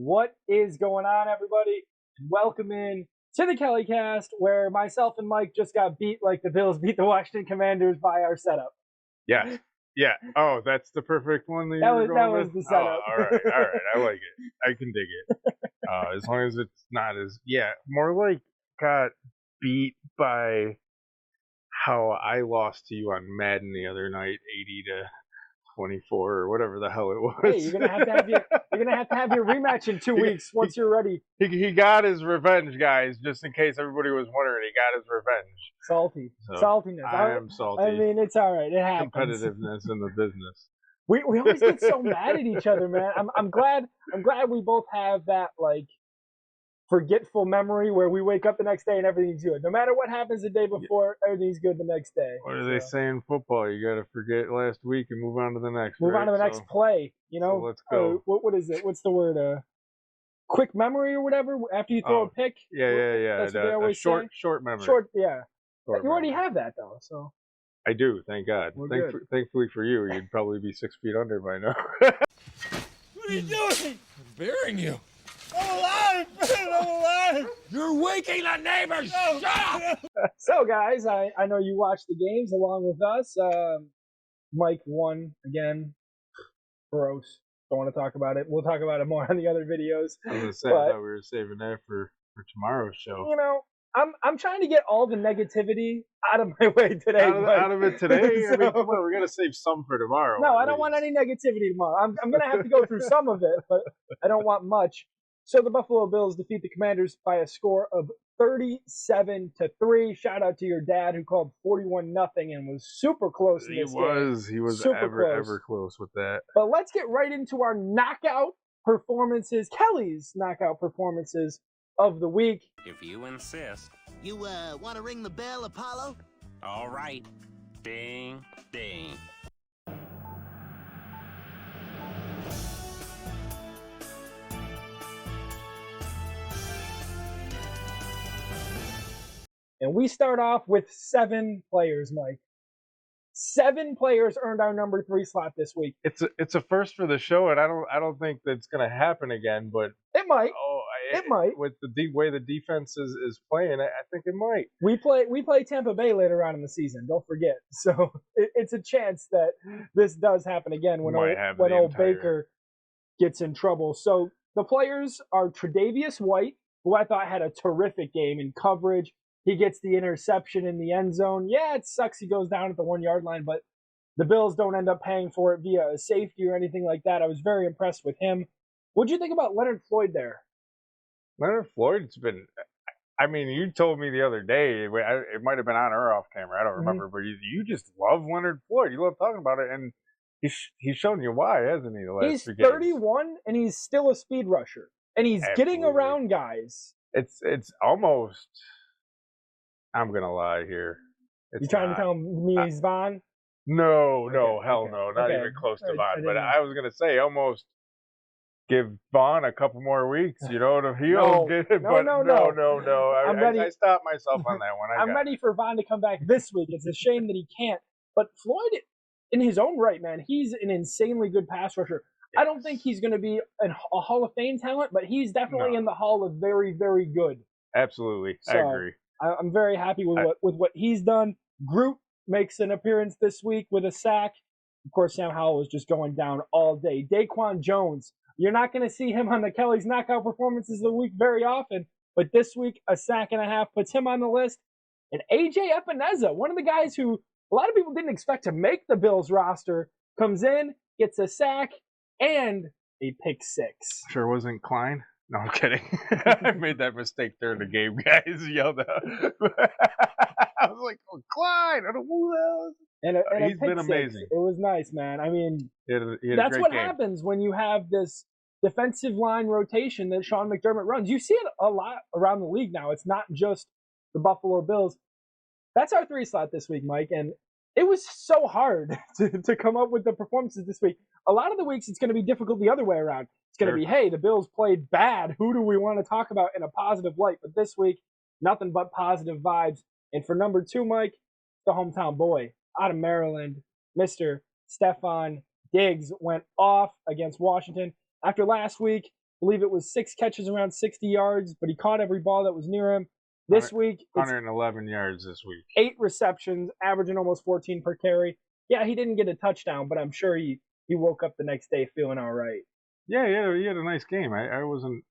What is going on, everybody? Welcome in to the KellyCast, where myself and Mike just got beat like the Bills beat the Washington Commanders by our setup. Yeah. Oh, that's the perfect one that was the setup. Oh, all right. I like it. I can dig it. As long as it's not as more like got beat by how I lost to you on Madden the other night, 80-24 or whatever the hell it was. Hey, you're gonna have to have your rematch in 2 weeks once you're ready. He got his revenge, guys. Just in case everybody was wondering, he got his revenge. Saltiness. I am salty. I mean, it's all right. It happens. Competitiveness in the business. We always get so mad at each other, man. I'm glad we both have that like forgetful memory where we wake up the next day and everything's good. No matter what happens the day before, everything's good the next day. What do they say in football? You got to forget last week and move on to the next. Move on to the next play. You know. So let's go. What is it? What's the word? Quick memory or whatever. After you throw a pick. Yeah. That's what they always say. Short memory. Short you already have that though, so. I do. Thank God. Thankfully for you, you'd probably be 6 feet under by now. What are you doing? I'm burying you. I'm alive! I'm alive! You're waking the neighbors! Shut up! So, guys, I know you watched the games along with us. Mike won again. Gross. Don't want to talk about it. We'll talk about it more on the other videos. I was going to say, I thought we were saving that for tomorrow's show. You know, I'm trying to get all the negativity out of my way today. Out of it today? So, I mean, come on, we're going to save some for tomorrow. No, I don't want any negativity tomorrow. I'm going to have to go through some of it, but I don't want much. So the Buffalo Bills defeat the Commanders by a score of 37-3. Shout out to your dad who called 41-0 and was super close in this game. He was super ever close with that. But let's get right into our knockout performances, Kelly's knockout performances of the week. If you insist. You want to ring the bell, Apollo? All right. Ding, ding. And we start off with 7 players, Mike. 7 players earned our number 3 slot this week. It's a first for the show, and I don't think that's going to happen again. But it might. It might. With the way the defense is playing, I think it might. We play Tampa Bay later on in the season. Don't forget. So it's a chance that this does happen again when old Baker gets in trouble. So the players are Tre'Davious White, who I thought had a terrific game in coverage. He gets the interception in the end zone. Yeah, it sucks he goes down at the 1-yard line, but the Bills don't end up paying for it via a safety or anything like that. I was very impressed with him. What'd you think about Leonard Floyd there? Leonard Floyd's been... I mean, you told me the other day, it might have been on or off camera, I don't remember, but you just love Leonard Floyd. You love talking about it, and he's shown you why, hasn't he, the last few games? He's 31, and he's still a speed rusher, and he's getting around guys. It's almost... I'm going to lie here. You trying to tell me he's Von? No, hell no. Not even close to Von. But I was going to say almost give Von a couple more weeks, to heal. No. I'm ready. I stopped myself on that one. I'm ready for Von to come back this week. It's a shame that he can't. But Floyd, in his own right, man, he's an insanely good pass rusher. Yes. I don't think he's going to be a Hall of Fame talent, but he's definitely in the Hall of very, very good. Absolutely. I agree. I'm very happy with what he's done. Groot makes an appearance this week with a sack. Of course, Sam Howell was just going down all day. Daquan Jones, you're not going to see him on the Kelly's knockout performances of the week very often, but this week, a sack and a half puts him on the list. And A.J. Epineza, one of the guys who a lot of people didn't expect to make the Bills roster, comes in, gets a sack, and a pick 6. Sure wasn't Klein? No, I'm kidding. I made that mistake during the game, guys. Yelled out. I was like, oh, Clyde, I don't know who that was. He's been amazing. It was nice, man. I mean, he had that's what happens when you have this defensive line rotation that Sean McDermott runs. You see it a lot around the league now. It's not just the Buffalo Bills. That's our 3 slot this week, Mike. And it was so hard to come up with the performances this week. A lot of the weeks, it's going to be difficult the other way around. It's going to be, hey, the Bills played bad. Who do we want to talk about in a positive light? But this week, nothing but positive vibes. And for number 2, Mike, the hometown boy out of Maryland, Mr. Stefon Diggs went off against Washington. After last week, believe it was 6 catches around 60 yards, but he caught every ball that was near him. This week, it's 111 yards this week. 8 receptions, averaging almost 14 per carry. Yeah, he didn't get a touchdown, but I'm sure he woke up the next day feeling all right. Yeah, he had a nice game. I wasn't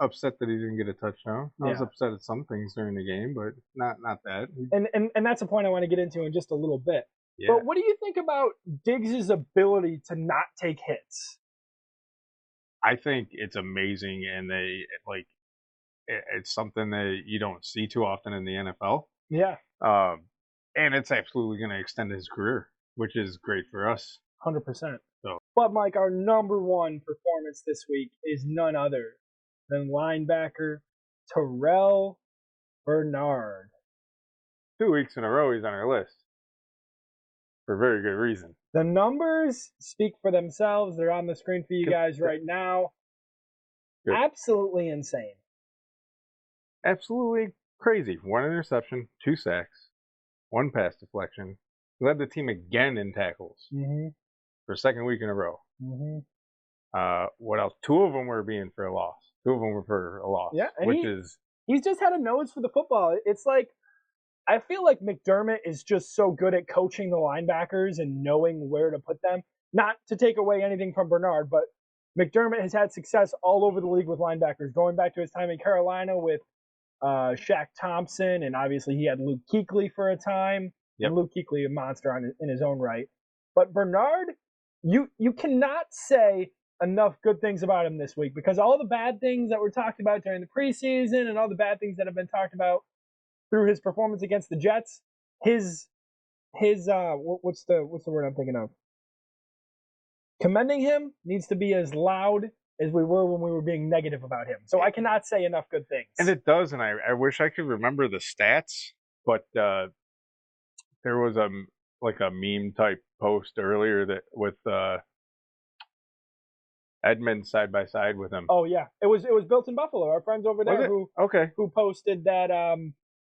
upset that he didn't get a touchdown. I was upset at some things during the game, but not that. And that's a point I want to get into in just a little bit. Yeah. But what do you think about Diggs' ability to not take hits? I think it's amazing, and it's something that you don't see too often in the NFL. Yeah. And it's absolutely going to extend his career, which is great for us. 100%. So. But, Mike, our number one performance this week is none other than linebacker Terrell Bernard. 2 weeks in a row he's on our list. For very good reason. The numbers speak for themselves. They're on the screen for you guys right now. Good. Absolutely insane. Absolutely crazy. 1 interception, 2 sacks, 1 pass deflection. Led the team again in tackles for 2nd week in a row. What else? 2 of them were being for a loss. 2 of them were for a loss. Yeah, and he's just had a nose for the football. It's like, I feel like McDermott is just so good at coaching the linebackers and knowing where to put them. Not to take away anything from Bernard, but McDermott has had success all over the league with linebackers, going back to his time in Carolina with Shaq Thompson, and obviously he had Luke Kuechly for a time. Yep. And Luke Kuechly, a monster in his own right. But Bernard, you cannot say enough good things about him this week, because all the bad things that were talked about during the preseason and all the bad things that have been talked about through his performance against the Jets, his what's the word I'm thinking of? Commending him needs to be as loud as we were when we were being negative about him. So I cannot say enough good things. And it does, and I wish I could remember the stats, but there was a meme type post earlier that with Edmund side by side with him. Oh yeah, it was built in Buffalo. Our friends over there who posted that.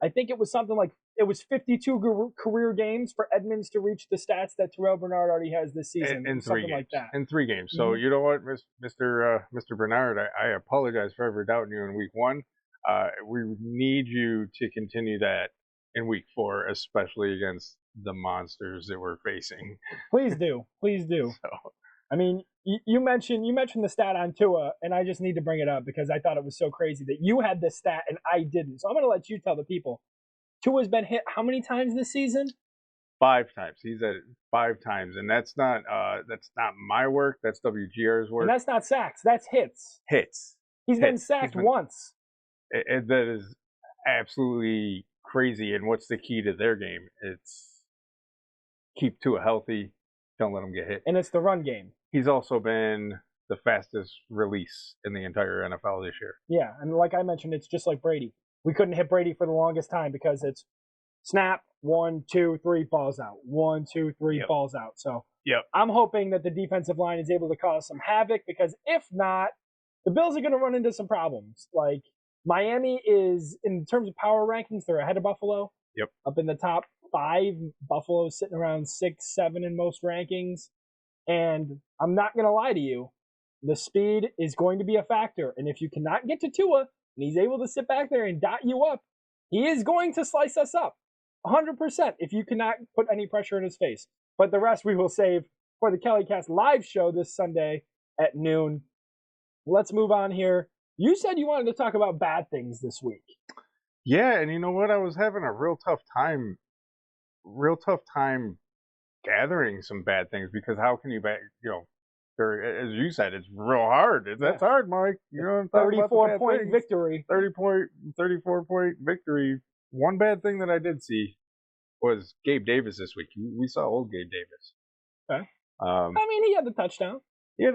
I think it was something like it was 52 career games for Edmonds to reach the stats that Terrell Bernard already has this season. In 3 something games. Like that. In 3 games. So you know what, Mr. Bernard, I apologize for ever doubting you in week 1. We need you to continue that in week 4, especially against the monsters that we're facing. Please do. So. I mean, you mentioned the stat on Tua, and I just need to bring it up because I thought it was so crazy that you had this stat and I didn't. So I'm going to let you tell the people. Tua's been hit how many times this season? 5 times. He's at it 5 times, and that's not my work. That's WGR's work. And that's not sacks. That's hits. He's been sacked once. That is absolutely crazy. And what's the key to their game? It's keep Tua healthy. Don't let him get hit. And it's the run game. He's also been the fastest release in the entire NFL this year. Yeah, and like I mentioned, it's just like Brady. We couldn't hit Brady for the longest time because it's snap, 1, 2, 3, balls out. 1, 2, 3, balls out. So I'm hoping that the defensive line is able to cause some havoc, because if not, the Bills are going to run into some problems. Like, Miami is, in terms of power rankings, they're ahead of Buffalo. Yep. Up in the top 5. Buffalo's sitting around 6, 7 in most rankings. And I'm not going to lie to you, the speed is going to be a factor. And if you cannot get to Tua, and he's able to sit back there and dot you up, he is going to slice us up. 100% if you cannot put any pressure in his face. But the rest we will save for the KellyCast live show this Sunday at noon. Let's move on here. You said you wanted to talk about bad things this week. Yeah, and you know what? I was having a real tough time gathering some bad things, because how can you as you said, it's real hard. That's hard, Mike. You know what I'm talking 34-point victory. 34-point victory. One bad thing that I did see was Gabe Davis this week. We saw old Gabe Davis. Okay. I mean, he had the touchdown. He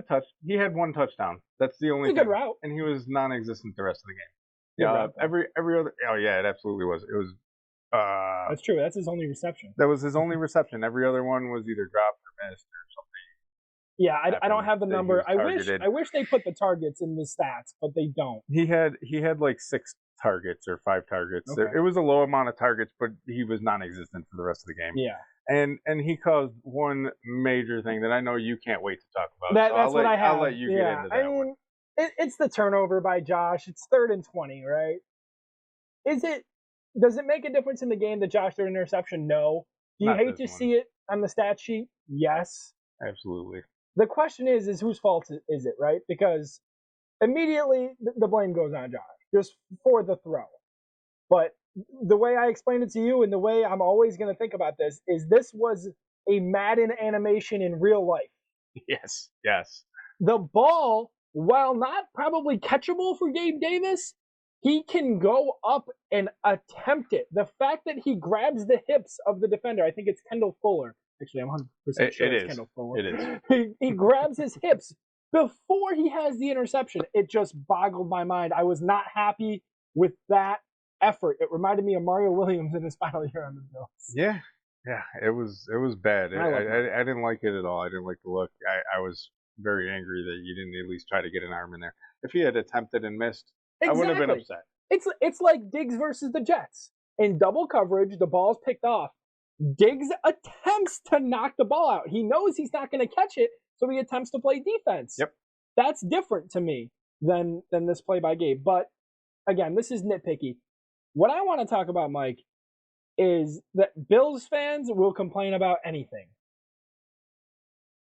had 1 touchdown. That's the only thing. It's a good route. And he was non-existent the rest of the game. Yeah, every other. Oh yeah, it absolutely was. It was. That's true. That's his only reception. That was his only reception. Every other one was either dropped or missed or something. Yeah, I don't have the number. I wish they put the targets in the stats, but they don't. He had like 6 targets or 5 targets. Okay. It was a low amount of targets, but he was non-existent for the rest of the game. Yeah. And he caused one major thing that I know you can't wait to talk about. That's what I have. I'll let you get into that one. it's the turnover by Josh. It's 3rd and 20, right? Does it make a difference in the game that Josh threw an interception? No. Do you Not hate to this one. see it on the stat sheet? Yes. Absolutely. The question is whose fault is it, right? Because immediately the blame goes on Josh, just for the throw. But the way I explained it to you and the way I'm always going to think about this is this was a Madden animation in real life. Yes. Yes. The ball, while not probably catchable for Gabe Davis, he can go up and attempt it. The fact that he grabs the hips of the defender, I think it's Kendall Fuller. Actually, I'm 100% sure it's Kendall Fuller. It is. He grabs his hips before he has the interception. It just boggled my mind. I was not happy with that effort. It reminded me of Mario Williams in his final year on the Bills. Yeah. Yeah. It was bad. I I didn't like it at all. I didn't like the look. I was very angry that you didn't at least try to get an arm in there. If he had attempted and missed, I wouldn't have been upset. It's like Diggs versus the Jets. In double coverage, the ball's picked off. Diggs attempts to knock the ball out. He knows he's not going to catch it, so he attempts to play defense. Yep. That's different to me than this play by Gabe. But again, this is nitpicky. What I want to talk about, Mike, is that Bills fans will complain about anything.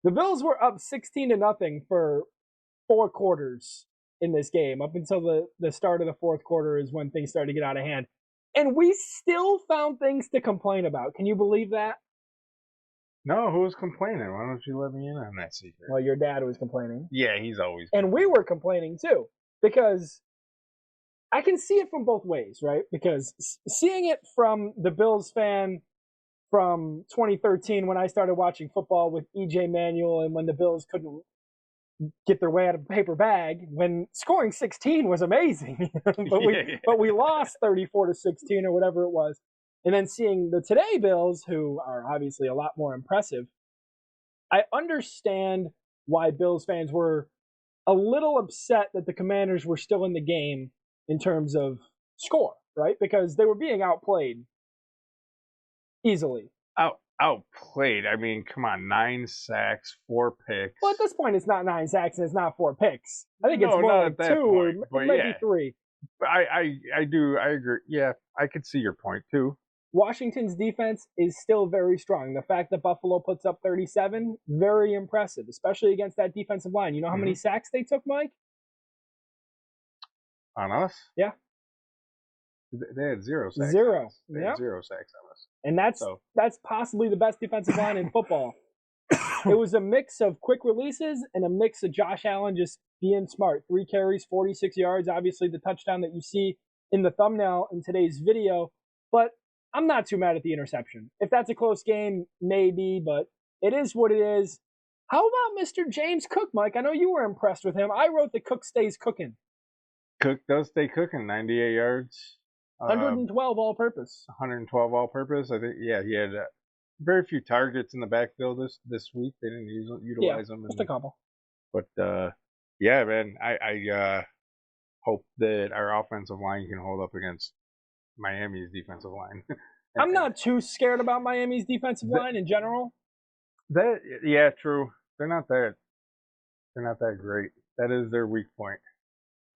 The Bills were up 16-0 for 4 quarters in this game. Up until the start of the 4th quarter is when things started to get out of hand. And we still found things to complain about. Can you believe that? No, who was complaining? Why don't you let me in on that secret? Well, your dad was complaining. Yeah, he's always And we were complaining too. Because I can see it from both ways, right? Because seeing it from the Bills fan from 2013 when I started watching football with E.J. Manuel and when the Bills couldn't get their way out of a paper bag, when scoring 16 was amazing. but we lost 34-16 or whatever it was. And then seeing the today Bills, who are obviously a lot more impressive, I understand why Bills fans were a little upset that the Commanders were still in the game in terms of score, right? Because they were being outplayed easily. Outplayed. I mean, come on, 9 sacks, 4 picks. Well, at this point, it's not 9 sacks and it's not 4 picks. I think it's more like 2 or maybe 3. I agree. Yeah, I could see your point too. Washington's defense is still very strong. The fact that Buffalo puts up 37, very impressive, especially against that defensive line. You know how many sacks they took, Mike? On us? Yeah. They had 0 sacks. 0. They had 0 sacks on us. And that's possibly the best defensive line in football. It was a mix of quick releases and a mix of Josh Allen just being smart. 3 carries, 46 yards. Obviously, the touchdown that you see in the thumbnail in today's video. But I'm not too mad at the interception. If that's a close game, maybe, but it is what it is. How about Mr. James Cook, Mike? I know you were impressed with him. I wrote that Cook stays cooking. Cook does stay cooking. 98 yards. 112 all-purpose. 112 all-purpose. I think, yeah, he had very few targets in the backfield this week. They didn't utilize them. Just a couple. But, yeah, man, I hope that our offensive line can hold up against Miami's defensive line. I'm not too scared about Miami's defensive line in general. Yeah, true. They're not that great. That is their weak point.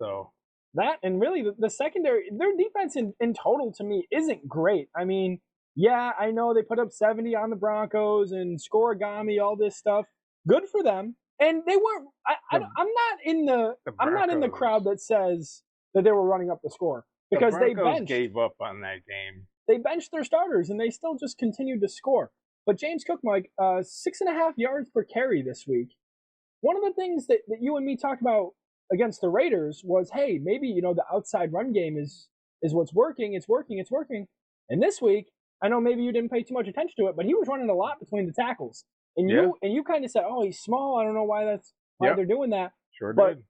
So that, and really the secondary, their defense in total to me isn't great. I mean, yeah, I know they put up 70 on the Broncos and Scorigami, all this stuff. Good for them. And they weren't. I'm not in the crowd that says that they were running up the score because the Broncos gave up on that game. They benched their starters and they still just continued to score. But James Cook, Mike, 6.5 yards per carry this week. One of the things that you and me talked about against the Raiders was, hey, maybe, the outside run game is what's working. It's working. And this week, I know maybe you didn't pay too much attention to it, but he was running a lot between the tackles. And you kind of said, oh, he's small. I don't know why they're doing that. Sure but did.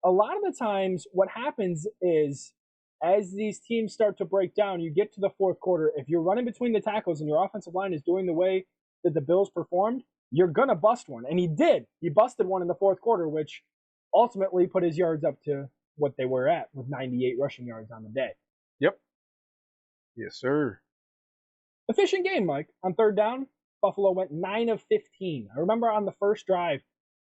A lot of the times what happens is as these teams start to break down, you get to the 4th quarter. If you're running between the tackles and your offensive line is doing the way that the Bills performed, you're going to bust one. And he did. He busted one in the 4th quarter, which ultimately put his yards up to what they were at with 98 rushing yards on the day. Yep. Yes, sir. Efficient game, Mike. On 3rd down, Buffalo went 9 of 15. I remember on the first drive,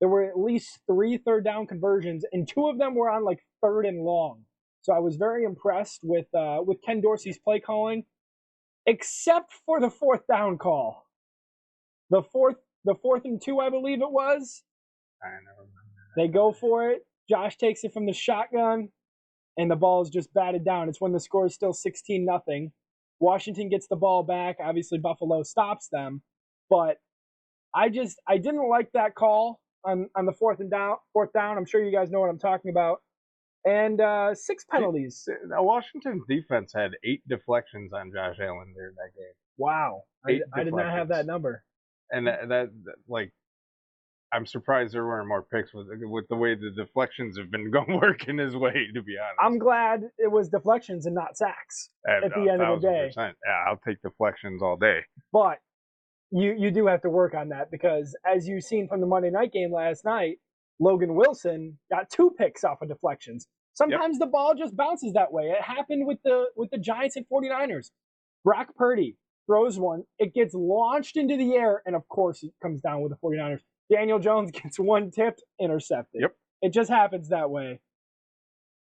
there were at least 3 third down conversions, and 2 of them were on like 3rd and long. So I was very impressed with Ken Dorsey's play calling, except for the 4th down call. The fourth and 2, I believe it was. I never remember. They go for it. Josh takes it from the shotgun, and the ball is just batted down. It's when the score is still 16-0. Washington gets the ball back. Obviously, Buffalo stops them, but I didn't like that call on the 4th down. I'm sure you guys know what I'm talking about. And 6 penalties. Washington's defense had 8 deflections on Josh Allen during that game. Wow. I did not have that number. And that like, I'm surprised there weren't more picks with the way the deflections have been working his way, to be honest. I'm glad it was deflections and not sacks at the end of the day. Yeah, I'll take deflections all day. But you do have to work on that because, as you've seen from the Monday night game last night, Logan Wilson got 2 picks off of deflections. Sometimes the ball just bounces that way. It happened with the Giants and 49ers. Brock Purdy throws one. It gets launched into the air, and of course it comes down with the 49ers. Daniel Jones gets one tipped, intercepted. Yep. It just happens that way.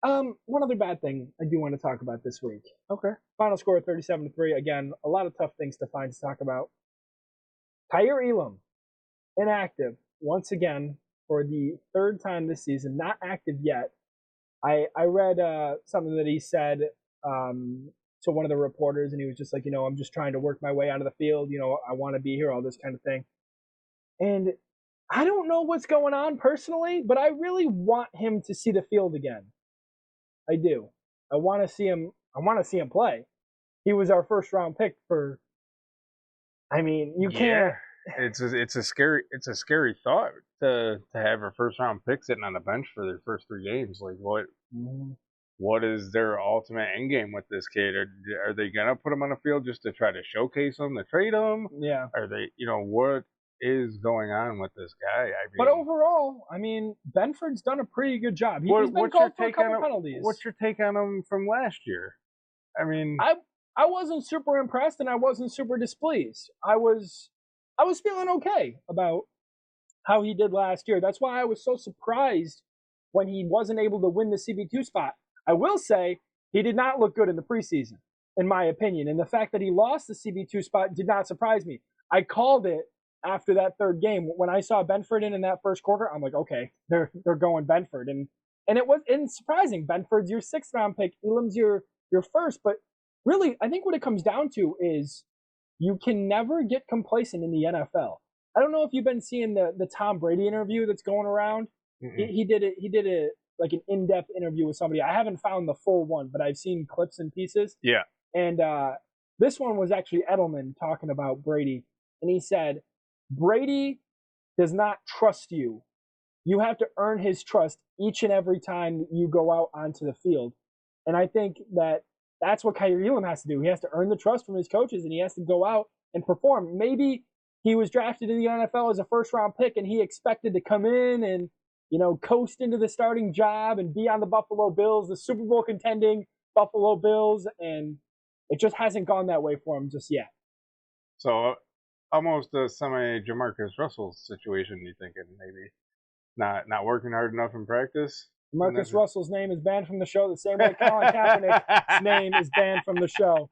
One other bad thing I do want to talk about this week. Okay. Final score 37-3. Again, a lot of tough things to find to talk about. Kaiir Elam, inactive once again for the 3rd time this season. Not active yet. I read something that he said to one of the reporters, and he was just like, I'm just trying to work my way out of the field. I want to be here, all this kind of thing. And I don't know what's going on personally, but I really want him to see the field again. I do. I want to see him play. He was our 1st round pick for. I mean, you can't. It's a scary thought to have a 1st round pick sitting on the bench for their first 3 games. Like what is their ultimate end game with this kid? Are they gonna put him on the field just to try to showcase him, to trade him? Yeah. Are they? What is going on with this guy? But overall, Benford's done a pretty good job. He's been called for a couple penalties. What's your take on him from last year? I wasn't super impressed, and I wasn't super displeased. I was feeling okay about how he did last year. That's why I was so surprised when he wasn't able to win the CB2 spot. I will say he did not look good in the preseason, in my opinion. And the fact that he lost the CB2 spot did not surprise me. I called it after that 3rd game. When I saw Benford in that 1st quarter, I'm like, okay, they're going Benford. And it was surprising. Benford's your 6th round pick. Elam's your 1st. But really, I think what it comes down to is you can never get complacent in the NFL. I don't know if you've been seeing the Tom Brady interview that's going around. He did it like an in-depth interview with somebody. I haven't found the full one, but I've seen clips and pieces. Yeah. And this one was actually Edelman talking about Brady. And he said, Brady does not trust you. You have to earn his trust each and every time you go out onto the field. And I think that's what Kaiir Elam has to do. He has to earn the trust from his coaches, and he has to go out and perform. Maybe he was drafted in the NFL as a 1st round pick, and he expected to come in and coast into the starting job and be on the Buffalo Bills, the Super Bowl contending Buffalo Bills, and it just hasn't gone that way for him just yet. So almost a semi-Jamarcus Russell situation, you thinking maybe? Not working hard enough in practice? Marcus Russell's name is banned from the show the same way Colin Kaepernick's name is banned from the show.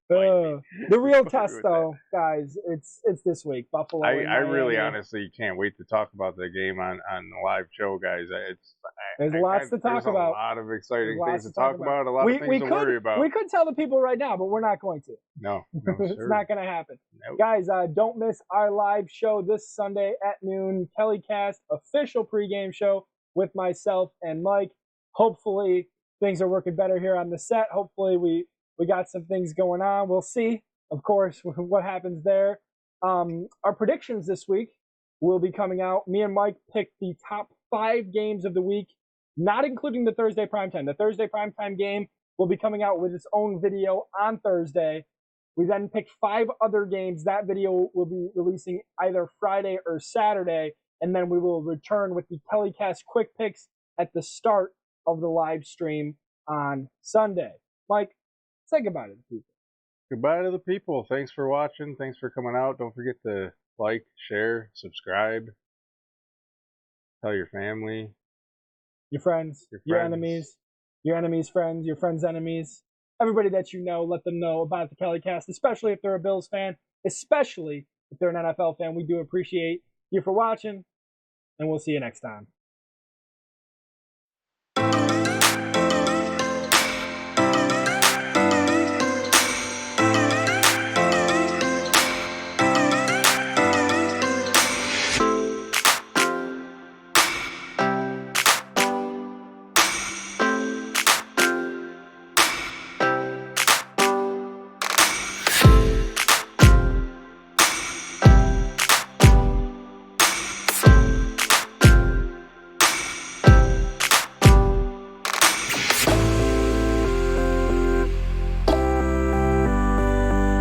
The real test, though, guys, it's this week. Buffalo. I really honestly can't wait to talk about the game on the live show, guys. There's lots to talk about. There's a lot of exciting things to talk about. A lot of things to worry about. We could tell the people right now, but we're not going to. No, it's sir. not going to happen. Nope. Guys, don't miss our live show this Sunday at noon. KellyCast official pregame show with myself and Mike. Hopefully things are working better here on the set. Hopefully we got some things going on. We'll see, of course, what happens there. Our predictions this week will be coming out. Me and Mike picked the top 5 games of the week, not including the Thursday primetime. The Thursday primetime game will be coming out with its own video on Thursday. We then picked 5 other games. That video will be releasing either Friday or Saturday, and then we will return with the KellyCast quick picks at the start of the live stream on Sunday. Mike, say goodbye to the people. Goodbye to the people. Thanks for watching. Thanks for coming out. Don't forget to like, share, subscribe. Tell your family. Your friends, your enemies, your enemies' friends, your friends' enemies. Everybody that you know, let them know about the KellyCast, especially if they're a Bills fan, especially if they're an NFL fan. We do appreciate you for watching, and we'll see you next time.